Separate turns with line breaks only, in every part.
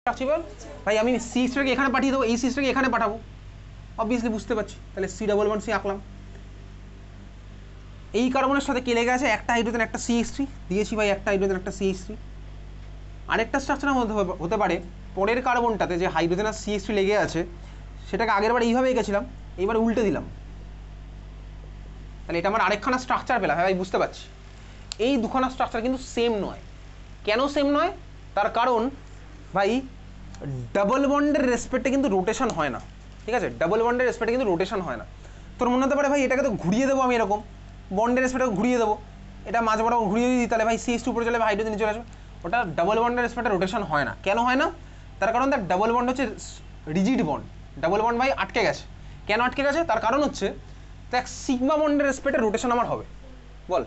Possible ভাই, আমি সিএসটাকে এখানে পাঠিয়ে দেবো, এই সিএসটাকে এখানে পাঠাবো, অবভিয়াসলি বুঝতে পারছি। তাহলে সি ডবল বন্ড সি আঁকলাম, এই কার্বনের সাথে কে লেগে আছে, একটা হাইড্রোজেন একটা CH3 দিয়েছি ভাই, একটা হাইড্রোজেন একটা CH3। আরেকটা স্ট্রাকচার হতে পারে পরের কার্বনটাতে যে হাইড্রোজেন আর CH3 লেগে আছে, সেটাকে আগের বার এইভাবে এঁকেছিলাম, এইবার উল্টে দিলাম, তাহলে এটা আমার আরেকখানা স্ট্রাকচার পেলাম। হ্যাঁ ভাই বুঝতে পারছি, এই দুখানা স্ট্রাকচার কিন্তু সেম নয়। কেন সেম নয়, তার কারণ ভাই ডাবল বন্ডের রেসপেক্টে কিন্তু রোটেশন হয় না, ঠিক আছে, ডাবল বন্ডের রেসপেক্টে কিন্তু রোটেশন হয় না। তোর মনে হতে পারে ভাই এটাকে তো ঘুরিয়ে দেবো আমি, এরকম বন্ডের রেসপেক্টে ঘুরিয়ে দেবো, এটা মাঝ বড় ঘুরিয়ে দিই, তাহলে ভাই CH2 উপরে চলে যাবে, হাইড্রোজেন চলে আসবে। ওটা ডাবল বন্ডের রেসপেক্টে রোটেশন হয় না। কেন হয় না, তার কারণ তার ডাবল বন্ড হচ্ছে রিজিড বন্ড, ডাবল বন্ড ভাই আটকে গেছে। কেন আটকে গেছে, তার কারণ হচ্ছে দেখ সিগমা বন্ডের রেসপেক্টে রোটেশন আমার হবে, বল।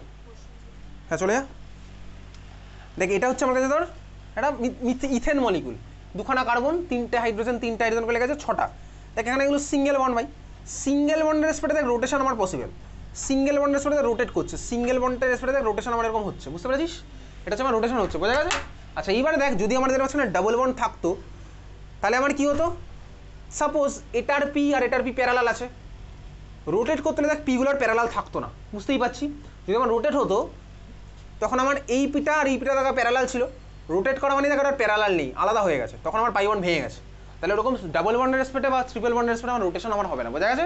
হ্যাঁ চলে যা, দেখ এটা হচ্ছে আমার কাছে ধর একটা ইথেন মলিকুল, দুখানা কার্বন, তিনটে হাইড্রোজেন করে লেগেছে, 6টা। দেখ এখানে এগুলো সিঙ্গেল বন্ড ভাই, সিঙ্গেল বন্ডের রেসপেক্টে দেখ রোটেশন আমার পসিবল, সিঙ্গেল বন্ডের রেসপেক্টে রোটেট করছে, সিঙ্গেল বন্ডের রেসপেক্টে দেখ রোটেশন আমার এরকম হচ্ছে, বুঝতে পেরেছিস, এটা হচ্ছে আমার রোটেশন হচ্ছে, বোঝা গেছে। আচ্ছা এইবারে দেখ যদি আমাদের মাঝখানে ডাবল বন্ড থাকতো, তাহলে আমার কি হতো, সাপোজ এটার পি আর এটার পি প্যারালাল আছে, রোটেট করতে দেখ পিগুলোর প্যারালাল থাকতো না, বুঝতেই পারছি। যদি আমার রোটেট হতো তখন আমার এই পিটা আর এই পিটা দেখা প্যারালাল ছিল, রোটেট করা মানে দেখা প্যারালাল নেই, আলাদা হয়ে গেছে, তখন আমার পাই বন্ড ভেঙে গেছে। তাহলে ওরকম ডাবল বন্ডের রেসপেক্টে বা ট্রিপল বন্ডের রেসপেক্টে আমার রোটেশন আমার হবে না, বোঝা গেছে।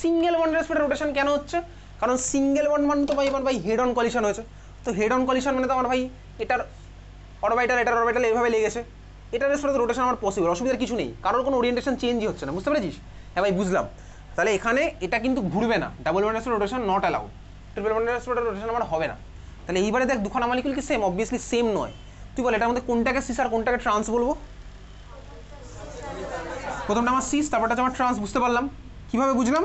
সিঙ্গেল বন্ডের রেসপেক্টে রোটেশন কেন হচ্ছে, কারণ সিঙ্গেল বন্ড মানে তো ভাই আমার ভাই হেড অন কলিশন হয়েছে, তো হেড অন কলিশন মানে তো আমার ভাই এটার অরবিটাল এটার অরবিটাল এইভাবে লেগেছে, এটার রেসপেক্টে রোটেশন আমার পসিবল, অসুবিধার কিছু নেই, কারোর কোনো ওরিয়েন্টেশন চেঞ্জই হচ্ছে না, বুঝতে পেরেছিস। হ্যাঁ ভাই বুঝলাম। তাহলে এখানে এটা কিন্তু ঘুরবে না, ডাবল বন্ডের রেসপেক্টে রোটেশন নট অ্যালাউড, ট্রিপল বন্ডের রেসপেক্টে রোটেশন আমার হবে না। তাহলে এইবারে দেখ দুখানা মলিকুল কি সেম, অবভিয়াসলি সেম নয়। তুই বল এটার মধ্যে কোনটাকে সিস আর কোনটাকে ট্রান্স বলবো। প্রথমটা আমার সিস, তারপরটা হচ্ছে আমার ট্রান্স, বুঝতে পারলাম। কীভাবে বুঝলাম,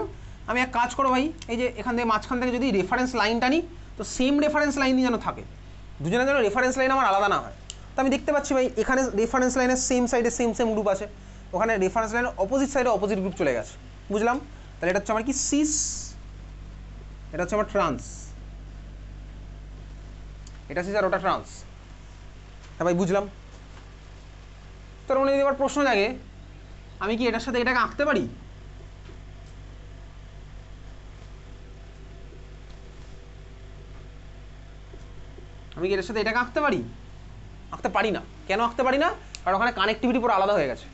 আমি এক কাজ করো ভাই, এই যে এখান থেকে মাঝখান থেকে যদি রেফারেন্স লাইনটা নিই, তো সেম রেফারেন্স লাইনই যেন থাকে, দুজনের যেন রেফারেন্স লাইন আমার আলাদা না হয়। তো আমি দেখতে পাচ্ছি ভাই এখানে রেফারেন্স লাইনের সেম সাইডে সেম গ্রুপ আছে, ওখানে রেফারেন্স লাইনের অপোজিট সাইডে অপোজিট গ্রুপ চলে গেছে, বুঝলাম। তাহলে এটা হচ্ছে আমার কি সিস, এটা হচ্ছে আমার ট্রান্স, এটা সিস আর ওটা ট্রান্স। হ্যাঁ ভাই বুঝলাম। তোর মনে যদি আবার প্রশ্ন জাগে, আমি কি এটার সাথে এটাকে আঁকতে পারি, আমি কি এটার সাথে এটাকে আঁকতে পারি, আঁকতে পারি না। কেন আঁকতে পারি না, কারণ ওখানে কানেক্টিভিটি পুরো আলাদা হয়ে গেছে।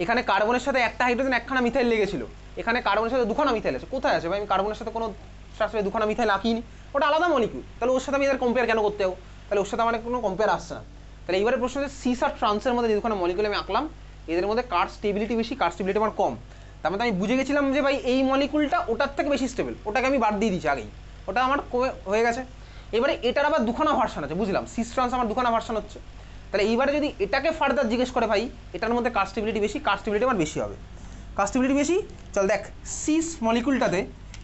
এখানে কার্বনের সাথে একটা হাইড্রোজেন একখানা মিথাইল লেগেছিল, এখানে কার্বনের সাথে দুখানা মিথাইল আছে, কোথায় আছে ভাই, আমি কার্বনের সাথে কোনো স্ট্রাকচারে দুখানা মিথাইল আঁকিনি, ওটা আলাদা মলিকিউল, তাহলে ওর সাথে আমি এদের কম্পেয়ার কেন করতে যাবো, তাহলে ওর সাথে আমার কোনো কম্পেয়ার আসছে না। তাহলে এইবারে প্রশ্ন হচ্ছে সিস আর ট্রান্সের মধ্যে যে দুখানা মলিকিউল আমি আঁকলাম, এদের মধ্যে কার স্টেবিলিটি বেশি, কার স্টেবিলিটি আমার কম। তার মধ্যে আমি বুঝে গেছিলাম যে ভাই এই মলিকুলটা ওটার থেকে বেশি স্টেবল, ওটাকে আমি বাদ দিয়ে দিচ্ছি আগেই, ওটা আমার হয়ে গেছে। এবারে এটার আবার দুখানা ভার্সন আছে, বুঝলাম, সিস ট্রান্স আমার দুখানা ভার্সন হচ্ছে। তাহলে এইবারে যদি এটাকে ফার্দার জিজ্ঞেস করে ভাই এটার মধ্যে কার স্টেবিলিটি বেশি, কার স্টেবিলিটি আমার বেশি হবে, কার স্টেবিলিটি বেশি। চল দেখ সিস মলিকুলটাতে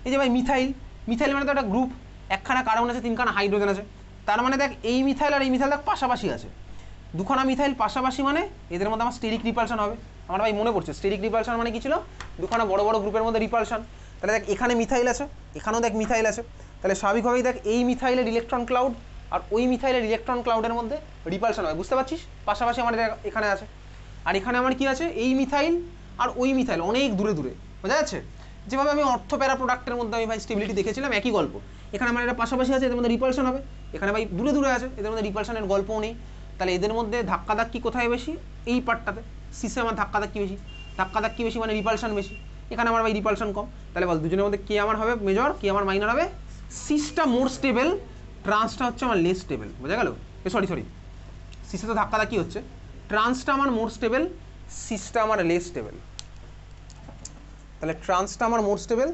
এই যে ভাই মিথাইল, মিথাইল মানে তো একটা গ্রুপ, একখানা কার্বন আছে তিনখানা হাইড্রোজেন আছে, তার মানে দেখ এই মিথাইল আর এই মিথাইল দেখ পাশাপাশি আছে, দুখানা মিথাইল পাশাপাশি মানে এদের মধ্যে আমার স্টেরিক রিপালশন হবে। আমার ভাই মনে পড়ছে স্টেরিক রিপালশন মানে কি ছিল, দুখানা বড় বড় গ্রুপের মধ্যে রিপালশন। তাহলে দেখ এখানে মিথাইল আছে, এখানেও দেখ মিথাইল আছে, তাহলে স্বাভাবিকভাবেই দেখ এই মিথাইলের ইলেকট্রন ক্লাউড আর ওই মিথাইলের ইলেকট্রন ক্লাউডের মধ্যে রিপালশন হবে, বুঝতে পারছিস, পাশাপাশি আমাদের এখানে আছে। আর এখানে আমার কি আছে, এই মিথাইল আর ওই মিথাইল অনেক দূরে দূরে, বোঝা যাচ্ছে। যেভাবে আমি অর্থপ্যারা প্রোডাক্টের মধ্যে আমি ভাই স্টেবিলিটি দেখেছিলাম, একই গল্প, এখানে আমার এটা পাশাপাশি আছে, এদের মধ্যে রিপালশন হবে, এখানে ভাই দূরে দূরে আছে, এদের মধ্যে রিপালশনের গল্পও নেই। তাহলে এদের মধ্যে ধাক্কাধাক্কি কোথায় বেশি, এই পার্টটাতে, সিসে আমার ধাক্কাধাক্কি বেশি, ধাক্কাধাক্কি বেশি মানে রিপালশন বেশি, এখানে আমার ভাই রিপালশন কম। তাহলে বল দুজনের মধ্যে কে আমার হবে মেজর, কে আমার মাইনর হবে, সিসটা মোর স্টেবল, ট্রান্সটা হচ্ছে আমার লেস স্টেবল, বোঝা গেল। সরি সিসে তো ধাক্কাধাক্কি হচ্ছে, ট্রান্সটা আমার মোর স্টেবল, সিসটা আমার লেস স্টেবল। তাহলে ট্রান্সটা আমার মোর স্টেবল,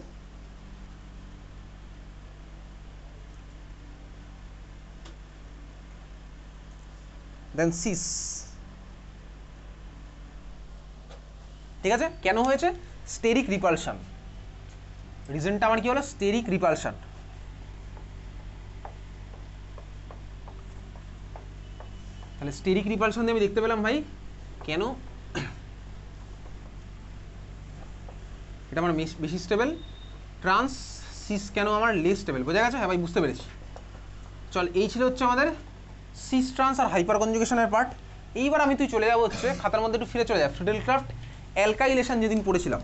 দেন সিস, ঠিক আছে। কেন হয়েছে, স্টেরিক রিপালশন, রিজনটা আমার কি হলো, স্টেরিক রিপালশন। তাহলে স্টেরিক রিপালশন দিয়ে আমি দেখতে পেলাম ভাই কেন এটা আমার বেশি স্টেবল, ট্রান্স সিস কেন আমার লেস স্টেবল, বোঝা গেছে। হ্যাঁ ভাই বুঝতে পেরেছি। চল এই ছিল হচ্ছে আমাদের সিস ট্রান্স আর হাইপার কনজুগেশনের পার্ট। এইবার আমি তুই চলে যাবো হচ্ছে খাতার মধ্যে একটু ফিরে চলে যায়, ফ্রিডেলক্রাফট অ্যালকাইলেশন যেদিন পড়েছিলাম,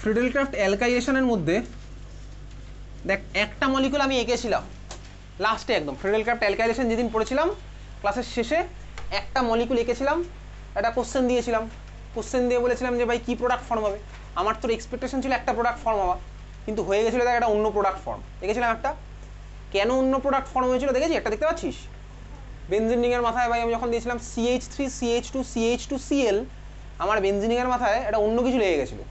ফ্রিডেলক্রাফট অ্যালকাইলেশনের মধ্যে দেখ একটা মলিকুল আমি এঁকেছিলাম লাস্টে একদম, ফ্রিডেলক্রাফট অ্যালকাইলেশন যেদিন পড়েছিলাম ক্লাসের শেষে একটা মলিকুল এঁকেছিলাম, একটা কোশ্চেন দিয়েছিলাম, কোশ্চেন দিয়ে বলেছিলাম যে ভাই কী প্রোডাক্ট ফর্ম হবে। আমার তোর এক্সপেকটেশন ছিল একটা প্রোডাক্ট ফর্ম হওয়া, কিন্তু হয়ে গেছিলো দেখ একটা অন্য প্রোডাক্ট ফর্ম এঁকেছিলাম একটা। কেন অন্য প্রোডাক্ট ফর্ম হয়েছিল দেখেছি, একটা দেখতে পাচ্ছিস বেনজিন রিংয়ের মাথায় ভাই আমি যখন দিয়েছিলাম CH3 CH2 CH2 Cl, আমার বেনজিন রিংয়ের মাথায় একটা অন্য কিছু লেগে গেছিলো।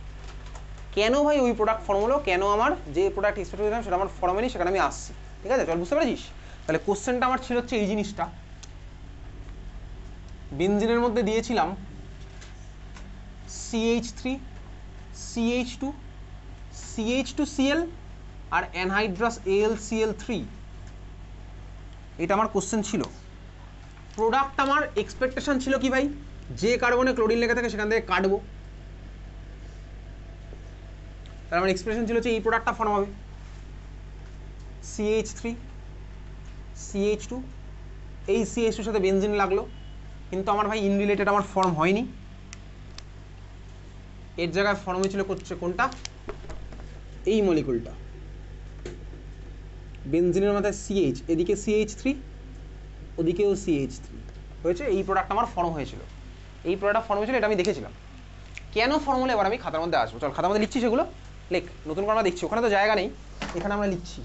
কেন ভাই ওই প্রোডাক্ট ফর্ম হলো, কেন আমার যে প্রোডাক্ট এক্সপেক্ট করেছিলাম সেটা আমার ফর্ম হয়নি, সেখানে আমি আসছি। ঠিক আছে, চল বুঝতে পেরেছিস। তাহলে কোশ্চেনটা আমার ছিল হচ্ছে এই জিনিসটা, বেনজিনের মধ্যে দিয়েছিলাম CH3 CH2 CH2Cl আর অ্যানহাইড্রাস AlCl3, এটা আমার কোশ্চেন ছিল। প্রোডাক্ট আমার এক্সপেকটেশন ছিল কি ভাই, যে কার্বনে ক্লোরিন লেগে থাকে সেখান থেকে কাটবো, তার আমার এক্সপ্রেশন ছিল হচ্ছে এই প্রোডাক্টটা ফর্ম হবে CH3 CH2, এই CH2 সাথে বেনজিন লাগলো, কিন্তু আমার ভাই ইনরিলেটেড আমার ফর্ম হয়নি, এর জায়গায় ফর্ম হয়েছিল করছে কোনটা, এই মলিকুলটা বেনজিনের মাথায় CH, এদিকে CH3 ওদিকেও CH3 হয়েছে, এই প্রোডাক্ট আমার ফর্ম হয়েছিল, এই প্রোডাক্টটা ফর্ম হয়েছিল, এটা আমি দেখেছিলাম। কেন ফর্ম হলো এবার আমি খাতার মধ্যে আসবো, চল খাতার মধ্যে লিখছি সেগুলো, লেখ, নতুন করে আমরা দেখছি, ওখানে তো জায়গা নেই, এখানে আমরা লিখছি।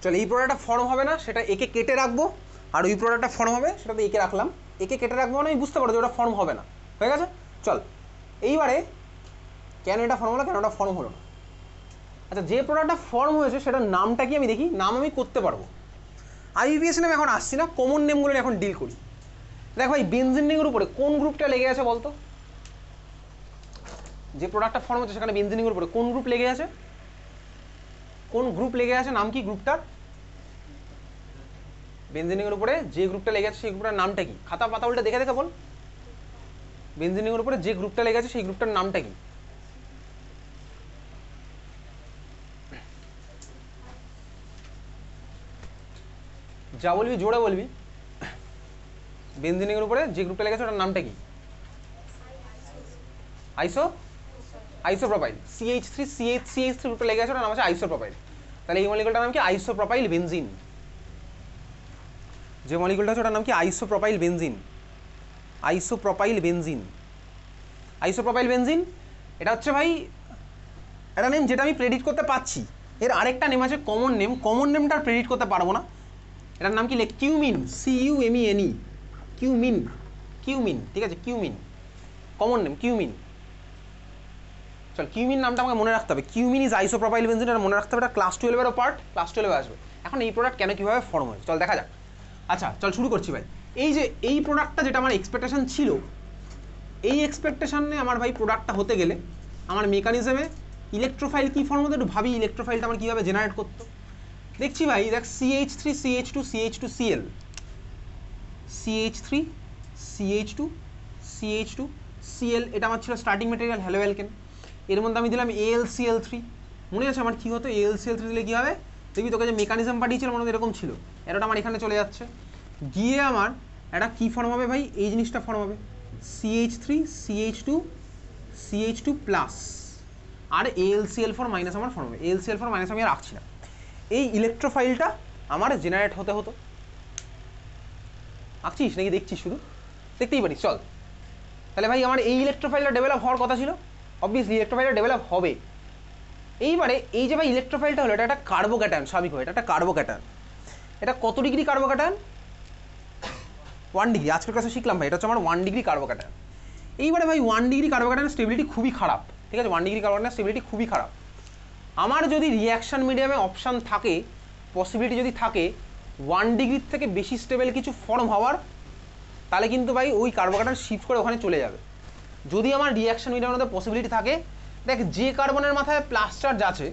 চল এই প্রোডাক্টটা ফর্ম হবে না সেটা একে কেটে রাখবো, আর ওই প্রোডাক্টটা ফর্ম হবে সেটা তো একে রাখলাম, একে কেটে রাখবো মানে আমি বুঝতে পারবো যে ওটা ফর্ম হবে না, হয়ে গেছে। চল এইবারে কেন এটা ফর্ম হলো, কেন ওটা ফর্ম হলো না। আচ্ছা, যে প্রোডাক্টটা ফর্ম হয়েছে সেটার নামটা কি আমি দেখি, নাম আমি করতে পারবো। IUPAC নামে এখন আসছি না, কমন নেমগুলো এখন ডিল করি। দেখ ভাই বেনজিন রিংয়ের উপরে কোন গ্রুপটা লেগে আছে বলতো, যে প্রোডাক্টটা ফর্ম হচ্ছে সেখানে বেনজিন রিংয়ের উপরে কোন গ্রুপ লেগে আছে, কোন গ্রুপ লেগে আছে, নাম কি গ্রুপটার, বেনজিন রিংয়ের উপরে যে গ্রুপটা লেগে আছে সেই গ্রুপটার নামটা কি, খাতা পাতা উল্টে দেখে দেখে বল, বেনজিন রিংয়ের উপরে যে গ্রুপটা লেগে আছে সেই গ্রুপটার নামটা কি। যা বলবি জোরে বলবি, বেনজিন রিংয়ের উপরে যে গ্রুপটা লেগে আছে ওটার নামটা কি, আইসোপ্রোপাইল। CH3 গ্রুপটা লেগে আছে ওটার নাম আছে আইসোপ্রোপাইল। তাহলে এই মলিকুলটার নাম কি, আইসোপ্রোপাইল বেনজিন। যে মলিকুলটা আছে ওটার নাম কি, isopropyl benzene. Isopropyl benzene, isopropyl benzene, এটা হচ্ছে ভাই একটা নেম যেটা আমি প্রেডিক্ট করতে পারছি। এর আরেকটা নেম আছে কমন নেম, কমন নেমটা প্রেডিক্ট করতে পারবো না, এটার নাম কি, কিউমিন, CUMENE, কিউমিন, কিউমিন, ঠিক আছে, কিউমিন কমন নেম, কিউমিন। চল কিউমিন নামটা আমাকে মনে রাখতে হবে, কিউমিন ইজ আইসোপ্রোপাইল বেনজিন, এটা মনে রাখতে হবে, এটা ক্লাস 12-এরও পার্ট, ক্লাস 12-এ আসবে। এখন এই প্রোডাক্ট কেন কীভাবে ফর্ম হয় চল দেখা যাক। আচ্ছা চল শুরু করছি ভাই, এই যে এই প্রোডাক্টটা যেটা আমার এক্সপেকটেশন ছিল, এই এক্সপেকটেশনে আমার ভাই প্রোডাক্টটা হতে গেলে আমার মেকানিজমে ইলেকট্রোফাইল কী ফর্ম হতো একটু ভাবি, ইলেকট্রোফাইলটা আমার কীভাবে জেনারেট করতো। দেখছি ভাই দেখ CH3 CH2 CH2Cl, CH3 CH2 CH2 Cl, এটা আমার ছিল স্টার্টিং মেটেরিয়াল হ্যালো অ্যালকেন। এর মধ্যে আমি দিলাম AlCl3, মনে আছে আমার কী হতো, AlCl3 দিলে কী হবে দেখবি, তোকে যে মেকানিজম পাঠিয়েছিল মনে হয় এরকম ছিল, এরোটা আমার এখানে চলে যাচ্ছে, গিয়ে আমার একটা কী ফর্ম হবে ভাই, এই জিনিসটা ফর্ম হবে CH3 CH2 CH2 প্লাস, আর AlCl4 মাইনাস আমার ফর্ম হবে, AlCl4 মাইনাস আমি আর রাখছি না। এই ইলেকট্রোফাইলটা আমার জেনারেট হতে হতো, আঁকছিস নাকি দেখছিস, শুধু দেখতেই পারিস। চল তাহলে ভাই আমার এই ইলেকট্রোফাইলটা ডেভেলপ হওয়ার কথা ছিল, অবভিয়াসলি ইলেকট্রোফাইলটা ডেভেলপ হবে। এইবারে এই যে ভাই ইলেকট্রোফাইলটা হলো, এটা একটা কার্বোক্যাটায়ন, স্বাভাবিকভাবে এটা একটা কার্বোক্যাটায়ন। এটা কত ডিগ্রি কার্বোক্যাটায়ন, 1 ডিগ্রি, আজকের ক্লাসে শিখলাম ভাই, এটা হচ্ছে আমার 1 ডিগ্রি কার্বোক্যাটায়ন। এইবারে ভাই 1 ডিগ্রি কার্বোক্যাটায়নের স্টেবিলিটি খুবই খারাপ, ঠিক আছে, 1 ডিগ্রি কার্বোক্যাটায়নের স্টেবিলিটি খুবই খারাপ। আমার যদি রিয়াকশন মিডিয়ামে অপশান থাকে, পসিবিলিটি যদি থাকে 1 ডিগ্রির থেকে বেশি স্টেবল কিছু ফর্ম হওয়ার, তাহলে কিন্তু ভাই ওই কার্বোক্যাটায়ন শিফট করে ওখানে চলে যাবে। যদি আমার রিয়াকশন মিডিয়ামের মধ্যে পসিবিলিটি থাকে, দেখ যে কার্বনের মাথায় প্লাস চার্জ আছে,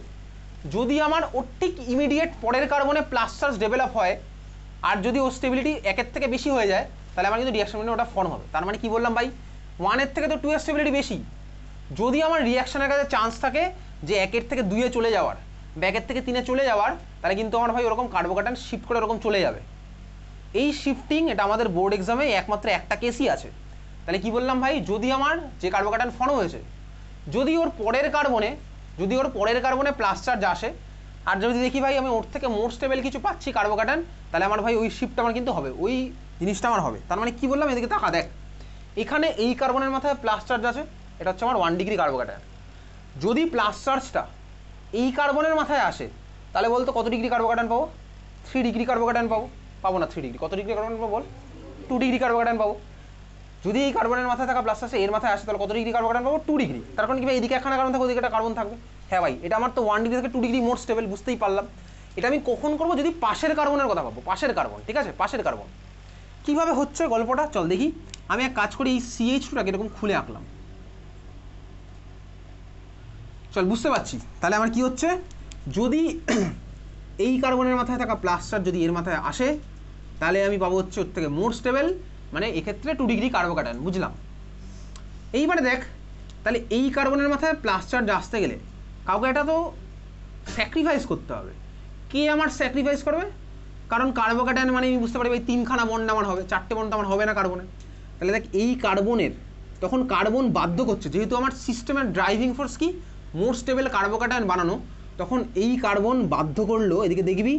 যদি আমার ওর ঠিক ইমিডিয়েট পরের কার্বনে প্লাস চার্জ ডেভেলপ হয়, আর যদি ওর স্টেবিলিটি 1-এর থেকে বেশি হয়ে যায়, তাহলে আমার কিন্তু রিয়াকশন মিডিয়ামে ওটা ফর্ম হবে। তার মানে কি বললাম ভাই, 1-এর থেকে তো 2-এর স্টেবিলিটি বেশি। যদি আমার রিয়াকশনের কাছে চান্স থাকে যে 1-এর থেকে 2-এ চলে যাওয়ার বা 1-এর থেকে 3-এ চলে যাওয়ার, তাহলে কিন্তু আমার ভাই ওরকম কার্বোক্যাটায়ন শিফট করে ওরকম চলে যাবে। এই শিফটিং এটা আমাদের বোর্ড এক্সামে একমাত্র একটা কেসই আছে। তাহলে কি বললাম ভাই, যদি আমার যে কার্বোক্যাটায়ন ফর্ম হয়েছে, যদি ওর পরের কার্বনে প্লাস চার্জ আসে, আর যদি দেখি ভাই আমি ওর থেকে মোর স্টেবল কিছু পাচ্ছি কার্বোক্যাটায়ন, তাহলে আমার ভাই ওই শিফট আমার কিন্তু হবে, ওই জিনিসটা আমার হবে। তার মানে কি বললাম, এদিকে তাকা দেখ, এখানে এই কার্বনের মাথায় প্লাস চার্জ আছে, এটা হচ্ছে আমার 1 ডিগ্রি কার্বোক্যাটায়ন। যদি প্লাস চার্জটা এই কার্বনের মাথায় আসে, তাহলে বলতো কত ডিগ্রি কার্বোক্যাটায়ন পাবো? 3 ডিগ্রি কার্বোক্যাটায়ন পাবো না 3 ডিগ্রি, কত ডিগ্রি কার্বোক্যাটায়ন পাবো বল? 2 ডিগ্রি কার্বোক্যাটায়ন পাবো। যদি এই কার্বনের মাথায় থাকা প্লাস আসে এর মাথায় আসে, তাহলে কত ডিগ্রি কার্বোক্যাটায়ন পাবো? 2 ডিগ্রি। তার কারণ কি ভাই, এদিকে একখানা কার্বন থাকবে, ওদিকে একটা কার্বন থাকবে। হ্যাঁ ভাই, এটা আমার তো 1 ডিগ্রি থেকে 2 ডিগ্রি মোর স্টেবল, বুঝতেই পারলাম। এটা আমি কখন করবো, যদি পাশের কার্বনের কথা ভাববো, পাশের কার্বন, ঠিক আছে, পাশের কার্বন। কীভাবে হচ্ছে গল্পটা চল দেখি। আমি এক কাজ করি, এই CH2টাকে এরকম খুলে আঁকলাম, চল বুঝতে পারছি। তাহলে আমার কি হচ্ছে, যদি এই কার্বনের মাথায় থাকা প্লাস চার্জ যদি এর মাথায় আসে, তাহলে আমি পাবো হচ্ছে ওর থেকে মোর স্টেবল, মানে এক্ষেত্রে 2 ডিগ্রি কার্বোক্যাটায়ন, বুঝলাম। এইবারে দেখ, তাহলে এই কার্বনের মাথায় প্লাস চার্জ আসতে গেলে কাউকে এটা তো স্যাক্রিফাইস করতে হবে। কে আমার স্যাক্রিফাইস করবে? কারণ কার্বোক্যাটায়ন মানে আমি বুঝতে পারি ভাই 3খানা বন্ড আমার হবে, 4টে বন্ড আমার হবে না কার্বনে। তাহলে দেখ এই কার্বনের, তখন কার্বন বাধ্য করছে, যেহেতু আমার সিস্টেমের ড্রাইভিং ফোর্স কি মোর স্টেবল কার্বোক্যাটায়ন বানানো, তখন এই কার্বন বাধ্য করলো, এদিকে দেখবি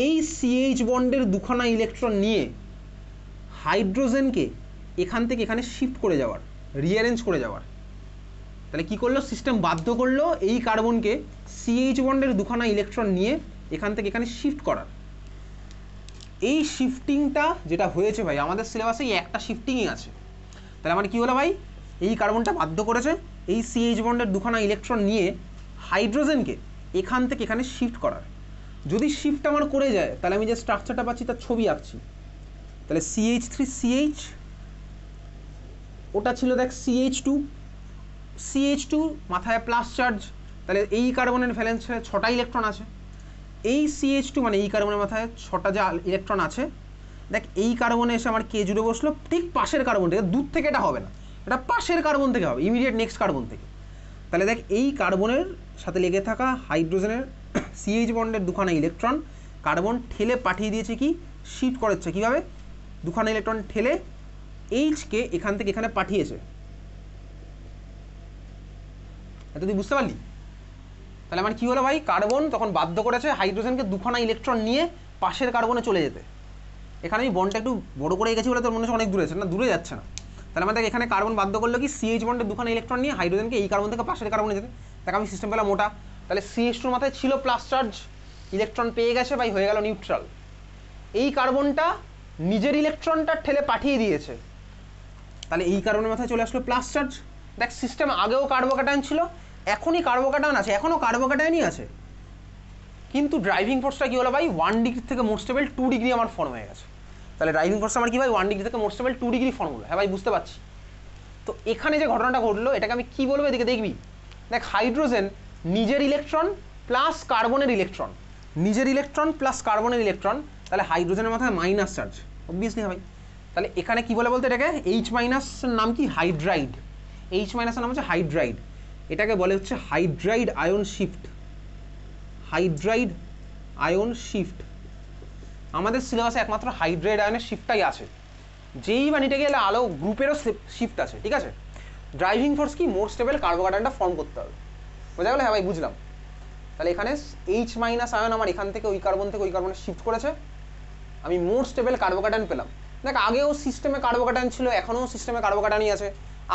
এই CH বন্ডের 2খানা ইলেকট্রন নিয়ে হাইড্রোজেনকে এখান থেকে এখানে শিফট করে যাওয়ার, রিঅ্যারেঞ্জ করে যাওয়ার। তাহলে কি করলো, সিস্টেম বাধ্য করলো এই কার্বনকে CH বন্ডের 2খানা ইলেকট্রন নিয়ে এখান থেকে এখানে শিফট করার। এই শিফটিংটা যেটা হয়েছে ভাই, আমাদের সিলেবাসে এই একটা শিফটিংই আছে। তাহলে আমার কি হলো ভাই, এই কার্বনটা বাধ্য করেছে এই CH বন্ডের 2খানা ইলেকট্রন নিয়ে হাইড্রোজেনকে এখান থেকে এখানে শিফট করার। যদি শিফট আমার করে যায়, তাহলে আমি যে স্ট্রাকচারটা পাচ্ছি তার ছবি আঁকছি। তাহলে CH3CH, ওটা ছিল দেখ CH2 মাথায় প্লাস চার্জ, তাহলে এই কার্বনের ভ্যালেন্স 6টা ইলেকট্রন আছে। এই CH2 মানে এই কার্বনের মাথায় 6টা যে ইলেকট্রন আছে, দেখ এই কার্বনে এসে আমার কে জুড়ে বসলো, ঠিক পাশের কার্বন থেকে, দূর থেকে এটা হবে না, এটা পাশের কার্বন থেকে হবে, ইমিডিয়েট নেক্সট কার্বন থেকে। তাহলে দেখ এই কার্বনের সাথে লেগে থাকা হাইড্রোজেনের CH বন্ডের 2খানা ইলেকট্রন কার্বন ঠেলে পাঠিয়ে দিয়েছে, কি শিফট করেছে কীভাবে, 2খানা ইলেকট্রন ঠেলে Hকে এখান থেকে এখানে পাঠিয়েছে। এত তুই বুঝতে পারলি? তাহলে আমার কি হলো ভাই, কার্বন তখন বাধ্য করেছে হাইড্রোজেনকে 2খানা ইলেকট্রন নিয়ে পাশের কার্বনে চলে যেতে। এখানে আমি বন্ডটা একটু বড় করে গেছি বলে তোর মনে হচ্ছে অনেক দূরে আছে, না দূরে যাচ্ছে না। তাহলে আমাদের এখানে কার্বন বাধ্য করলো কি CH বন্ডের 2খানা ইলেকট্রন নিয়ে হাইড্রোজেনকে এই কার্বন থেকে পাশের কার্বনে যেতে। তাকে আমি সিস্টেম পেলাম মোটা। তাহলে CH2 মাথায় ছিল প্লাস চার্জ, ইলেকট্রন পেয়ে গেছে ভাই, হয়ে গেল নিউট্রাল। এই কার্বনটা নিজের ইলেকট্রনটা ঠেলে পাঠিয়ে দিয়েছে, তাহলে এই কার্বনের মাথায় চলে আসলো প্লাস চার্জ। দেখ সিস্টেম আগেও কার্বোক্যাটায়ন ছিল, এখনই কার্বোক্যাটায়ন আছে, এখনও কার্বোক্যাটায়নই আছে, কিন্তু ড্রাইভিং ফোর্সটা কি হলো ভাই, 1 ডিগ্রি থেকে মোর স্টেবল 2 ডিগ্রি আমার ফর্ম হয়ে গেছে। তাহলে ড্রাইভিং ফোর্স আমার কি ভাই, 1 ডিগ্রি থেকে মোর স্টেবল 2 ডিগ্রি ফর্ম হলো। হ্যাঁ ভাই বুঝতে পারছি। তো এখানে যে ঘটনাটা ঘটলো, এটাকে আমি কি বলবো, এদিকে দেখবি, দেখ হাইড্রোজেন নিজের ইলেকট্রন প্লাস কার্বনের ইলেকট্রন, নিজের ইলেকট্রন প্লাস কার্বনের ইলেকট্রন, তাহলে হাইড্রোজেনের মাথায় মাইনাস চার্জ, অবভিয়াসলি হ্যাঁ ভাই। তাহলে এখানে কি বলে বলতে, এটাকে H- নাম কি, হাইড্রাইড। H- নাম হচ্ছে হাইড্রাইড, এটাকে বলে হচ্ছে hydride ion shift, hydride ion shift. আমাদের সিলেবাসে একমাত্র হাইড্রাইড আয়নের শিফটটাই আছে, যেই বা নিতে গেলে আলো গ্রুপেরও শিফট আছে, ঠিক আছে। ড্রাইভিং ফোর্স কি, মোর স্টেবল কার্বোক্যাটায়নটা ফর্ম করতে হবে, বোঝা গেল? হ্যাঁ ভাই বুঝলাম। তাহলে এখানে H- আয়ন আমার এখান থেকে ওই কার্বন থেকে ওই কার্বনে শিফট করেছে, আমি মোর স্টেবল কার্বোক্যাটায়ন পেলাম। দেখ আগেও সিস্টেমে কার্বোক্যাটায়ন ছিল, এখনও সিস্টেমে কার্বোক্যাটায়নই আছে।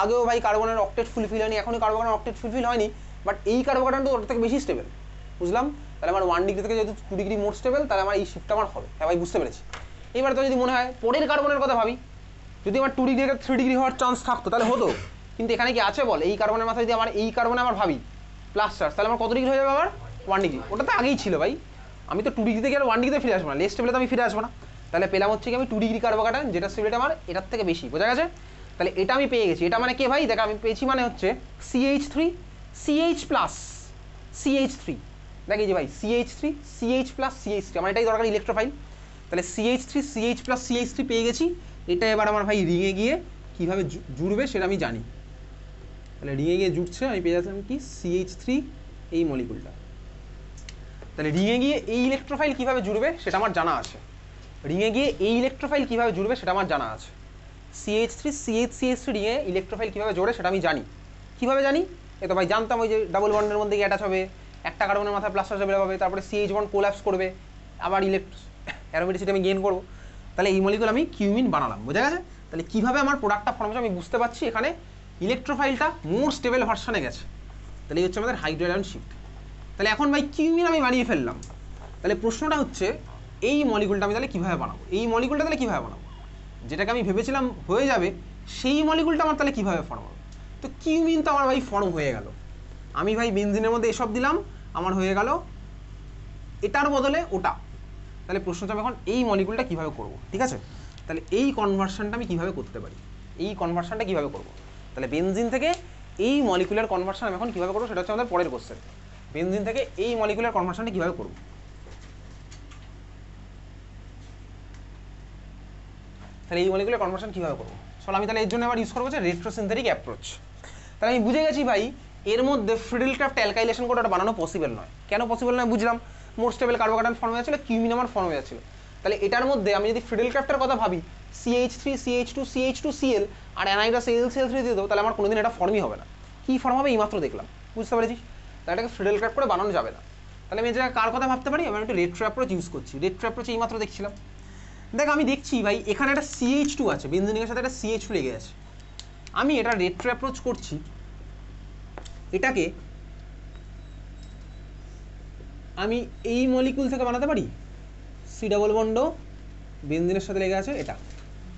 আগেও ভাই কার্বনের অক্টেট ফুলফিল হয়নি, এখনই কার্বোক্যাটায়ন অক্টেট ফুলফিল হয়নি, বাট এই কার্বোক্যাটায়নটা ওর থেকে বেশি স্টেবল, বুঝলাম। তাহলে আমার 1 ডিগ্রি থেকে যেহেতু 2 ডিগ্রি মোর স্টেবল, তাহলে আমার এই শিফটটা আমার হবে। হ্যাঁ ভাই বুঝতে পেরেছি। এবার তো যদি মনে হয় পরের কার্বনের কথা ভাবি, যদি আমার 2 ডিগ্রি থেকে 3 ডিগ্রি হওয়ার চান্স থাকতো তাহলে হতো, কিন্তু এখানে কি আছে বল, এই কার্বনের মাথায় যদি আমার এই কার্বনে আমার ভাবি প্লাস চার্জ, তাহলে আমার কত ডিগ্রি হয়ে যাবে আবার, 1 ডিগ্রি, ওটা তো আগেই ছিল ভাই। আমি তো 2 ডিগ্রি থেকে আর 1 ডিগ্রিতে ফিরে আসবো না, লেস টেবিলে তো আমি ফিরে আসবো না। তাহলে পেলাম হচ্ছে কি আমি 2 ডিগ্রি কার্বোকাটায়ন, যেটা স্টেবিলিটি আমার এটার থেকে বেশি, বোঝা গেছে? তাহলে এটা আমি পেয়ে গেছি। এটা মানে কে ভাই? দেখ আমি পেয়েছি মানে হচ্ছে CH3 CH প্লাস CH3, দেখ এই যে ভাই CH3 CH প্লাস CH3, আমার এটাই দরকার ইলেকট্রোফাইল। তাহলে CH3 CH প্লাস CH3 পেয়ে গেছি। এটা এবার আমার ভাই রিঙে গিয়ে কীভাবে জুড়বে সেটা আমি জানি। তাহলে রিঙে গিয়ে জুটছে, আমি পেয়ে যাচ্ছি কি CH3 এই মলিকুলটা। তাহলে রিঙে গিয়ে এই ইলেকট্রোফাইল কীভাবে জুড়বে সেটা আমার জানা আছে। রিঙে গিয়ে এই ইলেকট্রোফাইল কীভাবে জুড়বে সেটা আমার জানা আছে। CH3 CH রিঙে ইলেকট্রোফাইল কীভাবে জোড়ে সেটা আমি জানি। কীভাবে জানি? এ তো ভাই জানতাম, ওই যে ডাবল বন্ডের মধ্যে গিয়ে অ্যাটাচ হবে, একটা কার্বনের মাথায় প্লাস চার্জ বেরোবে, তারপরে CH বন্ড কোল্যাপস করবে, আবার অ্যারোমেটিসিটি আমি গেইন করবো। তাহলে এই মলিকুল আমি কিউমিন বানালাম, বোঝা গেছে? তাহলে কীভাবে আমার প্রোডাক্টটা ফর্ম হচ্ছে আমি বুঝতে পারছি। এখানে ইলেকট্রোফাইলটা মোর স্টেবল ভার্সনে গেছে। তাহলে এই হচ্ছে আমাদের হাইড্রোজেন শিফট। তাহলে এখন ভাই কিউমিন আমি বানিয়ে ফেললাম। তাহলে প্রশ্নটা হচ্ছে এই মলিকুলটা আমি তাহলে কীভাবে বানাবো? এই মলিকুলটা তাহলে কীভাবে বানাবো? যেটাকে আমি ভেবেছিলাম হয়ে যাবে সেই মলিকুলটা আমার তাহলে কীভাবে ফর্ম হবে? তো কিউমিন তো আমার ভাই ফর্ম হয়ে গেল। আমি ভাই বেনজিনের মধ্যে এসব দিলাম, আমার হয়ে গেল এটার বদলে ওটা। তাহলে প্রশ্ন হচ্ছে আমি এখন এই মলিকুলটা কীভাবে করব, ঠিক আছে? তাহলে এই কনভার্সনটা আমি কীভাবে করতে পারি, এই কনভার্সনটা কীভাবে করব? তাহলে বেনজিন থেকে এই মলিকুলার কনভার্সন আমি এখন কীভাবে করবো সেটা হচ্ছে আমাদের পরের কোশ্চেন। বেনজিন থেকে এই মলিকুলার কনভার্সনটা কীভাবে করব? তাহলে এই মলিকুলার কনভার্সন কীভাবে করবো? চলো আমি তাহলে এর জন্য আবার ইউজ করবো যে রেট্রোসিনথেটিক অ্যাপ্রোচ। তাহলে আমি বুঝে গেছি ভাই এর মধ্যে ফ্রিডেলক্রাফট অ্যালকাইলেশন করে ওটা বানানো পসিবল নয়। কেন পসিবল নয় বুঝলাম, মোর স্টেবল কার্বোকাটায়ন ফর্ম হয়ে যাচ্ছিল, কিউমিন আমার ফর্ম হয়ে যাচ্ছিল। তাহলে এটার মধ্যে আমি যদি ফ্রিডেলক্রাফটের কথা ভাবি CH3 CH2 CH2Cl আর অ্যানাইড্রাস AlCl3 দিয়ে দেবো, তাহলে আমার কোনোদিন এটা ফর্মই হবে না। কী ফর্ম হবে এইমাত্র দেখলাম, বুঝতে পেরেছিস? তাহলে এটাকে ফ্রিডেলক্রাফট করে বানানো যাবে না। তাহলে আমি এই জায়গায় কার কথা ভাবতে পারি? আমি একটু রেট্রো অ্যাপ্রোচ ইউজ করছি। রেট্রো অ্যাপ্রোচ এইমাত্র দেখছিলাম, দেখ আমি দেখছি ভাই এখানে একটা CH2 আছে, বেনজিনের সাথে একটা CH2 লেগে আছে। আমি এটা রেট্রো অ্যাপ্রোচ করছি, এটাকে আমি এই মলিকুল থেকে বানাতে পারি। সি ডাবল বন্ড বেনজিনের সাথে লেগে আছে,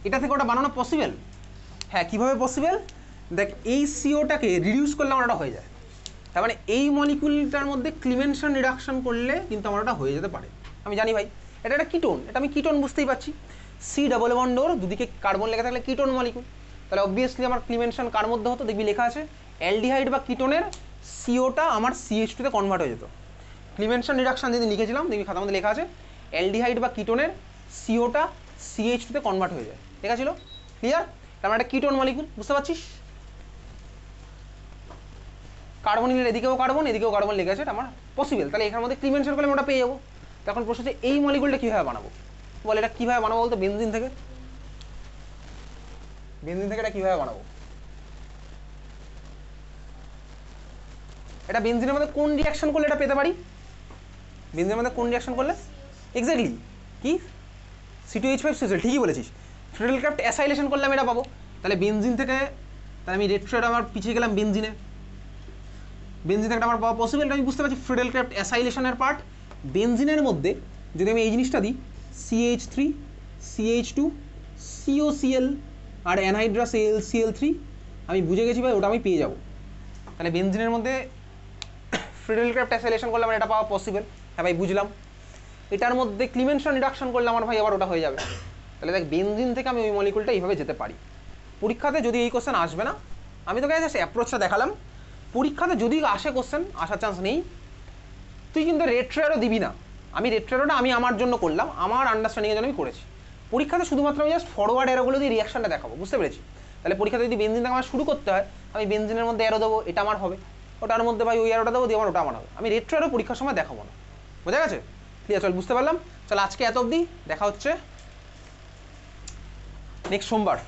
এটা থেকে ওটা বানানো পসিবল। হ্যাঁ, কীভাবে পসিবল? দেখ এই সিওটাকে রিডিউস করলে আমার ওটা হয়ে যায়। তার মানে এই মলিকুলটার মধ্যে ক্লিমেনশন রিডাকশন করলে কিন্তু আমার ওটা হয়ে যেতে পারে। আমি জানি ভাই এটা একটা কিটোন, এটা আমি কিটোন বুঝতেই পারছি। সি ডাবল বন্ড ওর দুদিকে কার্বন লেখা থাকলে কিটোন মলিকুল। তাহলে অবভিয়াসলি আমার ক্লিমেনশন কার মধ্যে হতো? দেখবি লেখা আছে অ্যালডিহাইড বা কিটোনের সিওটা আমার CH2-তে কনভার্ট হয়ে যেত। ক্লিমেনশন রিডাকশন যদি লিখেছিলাম দেখবি খাতার মধ্যে লেখা আছে অ্যালডিহাইড বা কিটোনের সিওটা CH2-তে কনভার্ট হয়ে যায়, ঠিক আছে? ক্লিয়ার? তার মানে একটা কিটোন মলিকুল, বুঝতে পারছিস? কার্বন নিলে এদিকেও কার্বন লেগে আছে, এটা আমার পসিবল। তাহলে এখানের মধ্যে ক্লিমেনশন করলে আমি ওটা পেয়ে যাবো। তখন প্রশ্ন হচ্ছে এই মলিকুলটা কীভাবে বানাবো? বলে এটা কীভাবে বানাবো বলতো? বেনজিন থেকে এটা কীভাবে বানাবো? এটা বেনজিনের মধ্যে কোন রিয়াকশন করলে এটা পেতে পারি? বেনজিনের মধ্যে কোন রিয়াকশন করলে? এক্স্যাক্টলি কি C2H5 ঠিকই বলেছিস। ফ্রিডেলক্রাফট অ্যাসাইলেশন করলে আমি এটা পাবো। তাহলে বেনজিন থেকে, তাহলে আমি রেট্রোটা আমার পিছিয়ে গেলাম বেনজিন থেকে আমার পাওয়া পসিবল। আমি বুঝতে পারছি ফ্রিডেলক্রাফট অ্যাসাইলেশনের পার্ট। বেনজিনের মধ্যে যদি আমি এই জিনিসটা দিই CH3 CH2 COCl আর অ্যানহাইড্রাস AlCl3, আমি বুঝে গেছি ভাই ওটা আমি পেয়ে যাবো। তাহলে বেনজিনের মধ্যে ফ্রিডেলক্রাফট অ্যাসাইলেশন করলে আমার এটা পাওয়া পসিবল। হ্যাঁ ভাই বুঝলাম। এটার মধ্যে ক্লিমেনশন রিডাকশন করলে আমার ভাই আবার ওটা হয়ে যাবে। তাহলে দেখ বেনজিন থেকে আমি ওই মলিকুলটা এইভাবে যেতে পারি। পরীক্ষাতে যদি এই কোশ্চেন আসবে না, আমি তোকে জাস্ট অ্যাপ্রোচটা দেখালাম। পরীক্ষাতে যদি আসে কোশ্চেন, আসার চান্স নেই, তুই কিন্তু রেট্রোটা দিবি না। আমি রেট্রোটা আমি আমার জন্য করলাম, আমার আন্ডারস্ট্যান্ডিংয়ের জন্য আমি করেছি। পরীক্ষাতে শুধুমাত্র আমি জাস্ট ফরওয়ার্ড এরোগুলো দিয়ে রিয়াকশনটা দেখাবো, বুঝতে পেরেছি? তাহলে পরীক্ষাতে যদি বেনজিন থেকে আমার শুরু করতে হয়, আমি বেনজিনের মধ্যে অ্যারো দেবো, এটা আমার হবে। ওটার মধ্যে ভাই ওই অ্যারোটা দেবো, দিয়ে আমার ওটা আমার হবে। আমি রেট্রো অ্যারো পরীক্ষার সময় দেখাবো না, বোঝা গেছে? ক্লিয়ার? চল বুঝতে পারলাম। চল আজকে এত অবধি, দেখা হচ্ছে নেক্সট সোমবার।